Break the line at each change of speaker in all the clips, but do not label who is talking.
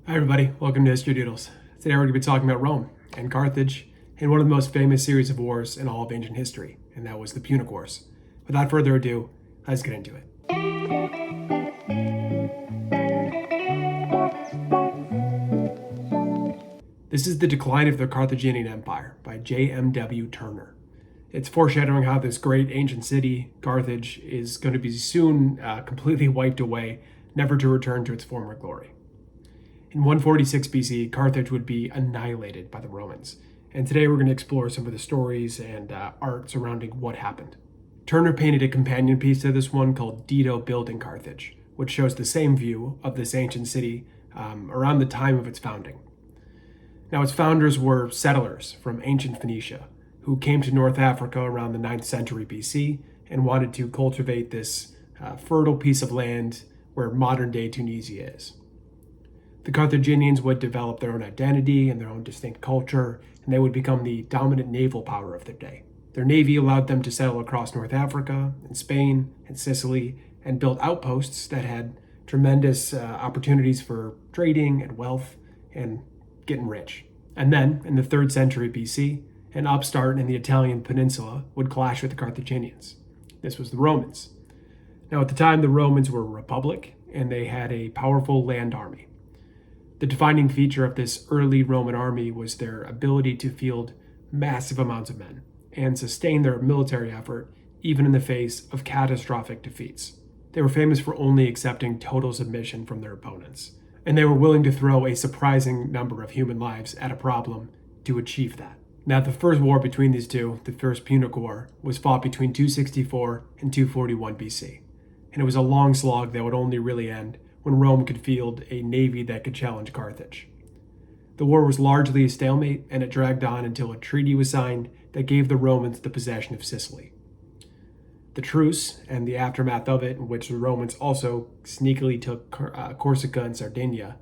Hi everybody, welcome to History Doodles. Today we're going to be talking about Rome and Carthage in one of the most famous series of wars in all of ancient history, and that was the Punic Wars. Without further ado, let's get into it. This is The Decline of the Carthaginian Empire by J.M.W. Turner. It's foreshadowing how this great ancient city, Carthage, is going to be soon completely wiped away, never to return to its former glory. In 146 BC, Carthage would be annihilated by the Romans, and today we're going to explore some of the stories and art surrounding what happened. Turner painted a companion piece to this one called Dido Building Carthage, which shows the same view of this ancient city around the time of its founding. Now, its founders were settlers from ancient Phoenicia, who came to North Africa around the 9th century BC and wanted to cultivate this fertile piece of land where modern-day Tunisia is. The Carthaginians would develop their own identity and their own distinct culture, and they would become the dominant naval power of their day. Their navy allowed them to sail across North Africa and Spain and Sicily and build outposts that had tremendous opportunities for trading and wealth and getting rich. And then, in the 3rd century BC, an upstart in the Italian peninsula would clash with the Carthaginians. This was the Romans. Now, at the time, the Romans were a republic, and they had a powerful land army. The defining feature of this early Roman army was their ability to field massive amounts of men and sustain their military effort even in the face of catastrophic defeats. They were famous for only accepting total submission from their opponents, and they were willing to throw a surprising number of human lives at a problem to achieve that. Now, the first war between these two, the First Punic War, was fought between 264 and 241 BC, and it was a long slog that would only really end when Rome could field a navy that could challenge Carthage. The war was largely a stalemate, and it dragged on until a treaty was signed that gave the Romans the possession of Sicily. The truce, and the aftermath of it, in which the Romans also sneakily took Corsica and Sardinia,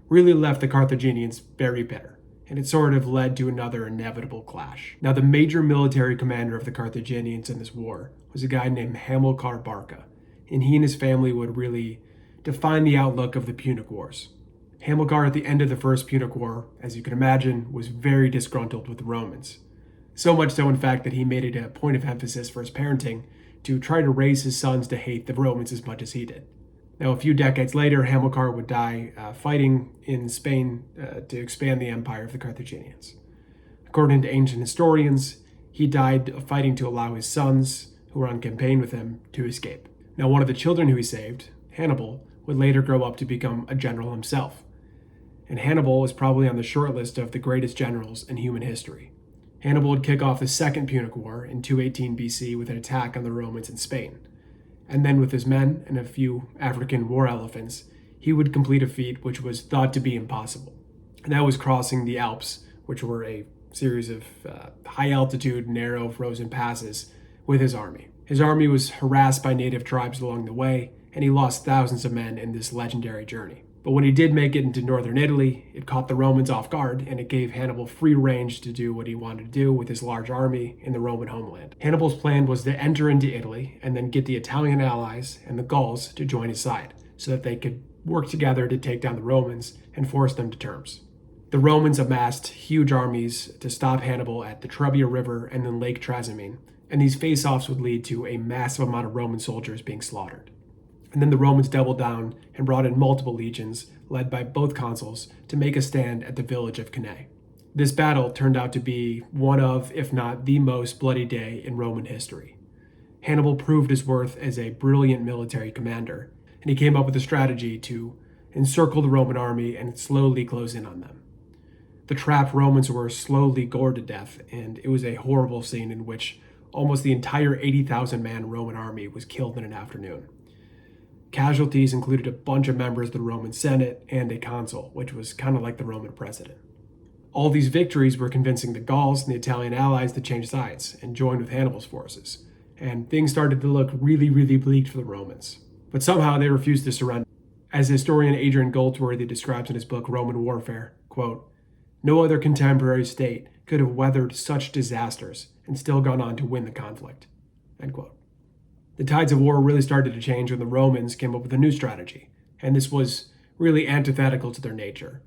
really left the Carthaginians very bitter, and it sort of led to another inevitable clash. Now, the major military commander of the Carthaginians in this war was a guy named Hamilcar Barca, and he and his family would really define the outlook of the Punic Wars. Hamilcar, at the end of the First Punic War, as you can imagine, was very disgruntled with the Romans. So much so, in fact, that he made it a point of emphasis for his parenting to try to raise his sons to hate the Romans as much as he did. Now, a few decades later, Hamilcar would die fighting in Spain to expand the empire of the Carthaginians. According to ancient historians, he died fighting to allow his sons, who were on campaign with him, to escape. Now, one of the children who he saved, Hannibal, would later grow up to become a general himself. And Hannibal was probably on the short list of the greatest generals in human history. Hannibal would kick off the Second Punic War in 218 BC with an attack on the Romans in Spain. And then with his men and a few African war elephants, he would complete a feat which was thought to be impossible. And that was crossing the Alps, which were a series of high-altitude, narrow, frozen passes, with his army. His army was harassed by native tribes along the way, and he lost thousands of men in this legendary journey. But when he did make it into northern Italy, it caught the Romans off guard, and it gave Hannibal free range to do what he wanted to do with his large army in the Roman homeland. Hannibal's plan was to enter into Italy and then get the Italian allies and the Gauls to join his side so that they could work together to take down the Romans and force them to terms. The Romans amassed huge armies to stop Hannibal at the Trebia River and then Lake Trasimene, and these face-offs would lead to a massive amount of Roman soldiers being slaughtered. And then the Romans doubled down and brought in multiple legions, led by both consuls, to make a stand at the village of Cannae. This battle turned out to be one of, if not the most bloody day in Roman history. Hannibal proved his worth as a brilliant military commander, and he came up with a strategy to encircle the Roman army and slowly close in on them. The trapped Romans were slowly gored to death, and it was a horrible scene in which almost the entire 80,000-man Roman army was killed in an afternoon. Casualties included a bunch of members of the Roman Senate and a consul, which was kind of like the Roman president. All these victories were convincing the Gauls and the Italian allies to change sides and join with Hannibal's forces, and things started to look really, really bleak for the Romans. But somehow they refused to surrender. As historian Adrian Goldsworthy describes in his book Roman Warfare, quote, "No other contemporary state could have weathered such disasters and still gone on to win the conflict," end quote. The tides of war really started to change when the Romans came up with a new strategy, and this was really antithetical to their nature.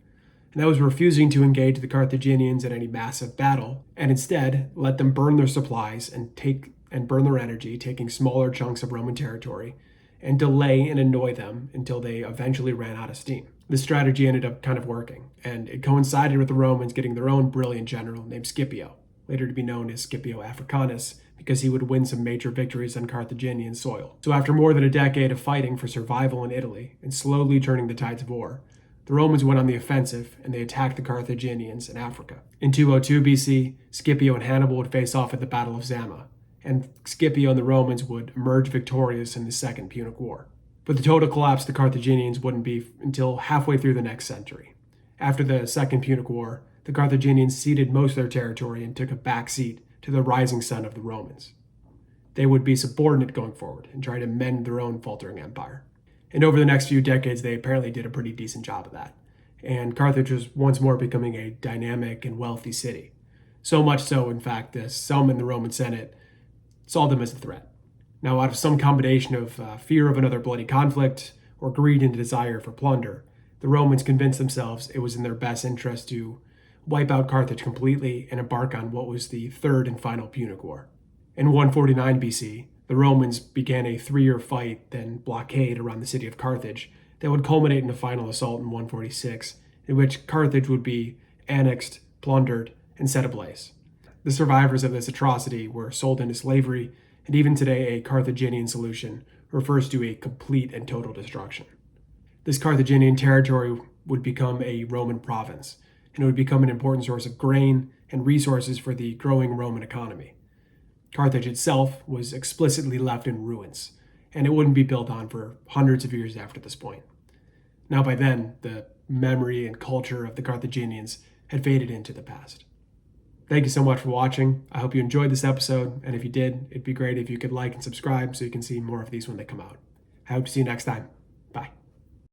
and that was refusing to engage the Carthaginians in any massive battle, and instead let them burn their supplies and burn their energy, taking smaller chunks of Roman territory, and delay and annoy them until they eventually ran out of steam. This strategy ended up kind of working, and it coincided with the Romans getting their own brilliant general named Scipio, later to be known as Scipio Africanus, because he would win some major victories on Carthaginian soil. So after more than a decade of fighting for survival in Italy and slowly turning the tides of war, the Romans went on the offensive and they attacked the Carthaginians in Africa. In 202 BC, Scipio and Hannibal would face off at the Battle of Zama, and Scipio and the Romans would emerge victorious in the Second Punic War. But the total collapse of the Carthaginians wouldn't be until halfway through the next century. After the Second Punic War, the Carthaginians ceded most of their territory and took a back seat to the rising sun of the Romans. They would be subordinate going forward and try to mend their own faltering empire. And over the next few decades, they apparently did a pretty decent job of that. And Carthage was once more becoming a dynamic and wealthy city. So much so, in fact, that some in the Roman Senate saw them as a threat. Now, out of some combination of fear of another bloody conflict or greed and desire for plunder, the Romans convinced themselves it was in their best interest to wipe out Carthage completely and embark on what was the third and final Punic War. In 149 BC, the Romans began a 3-year fight, then blockade around the city of Carthage that would culminate in a final assault in 146, in which Carthage would be annexed, plundered, and set ablaze. The survivors of this atrocity were sold into slavery, and even today a Carthaginian solution refers to a complete and total destruction. This Carthaginian territory would become a Roman province, and it would become an important source of grain and resources for the growing Roman economy. Carthage itself was explicitly left in ruins, and it wouldn't be built on for hundreds of years after this point. Now by then, the memory and culture of the Carthaginians had faded into the past. Thank you so much for watching. I hope you enjoyed this episode, and if you did, it'd be great if you could like and subscribe so you can see more of these when they come out. I hope to see you next time.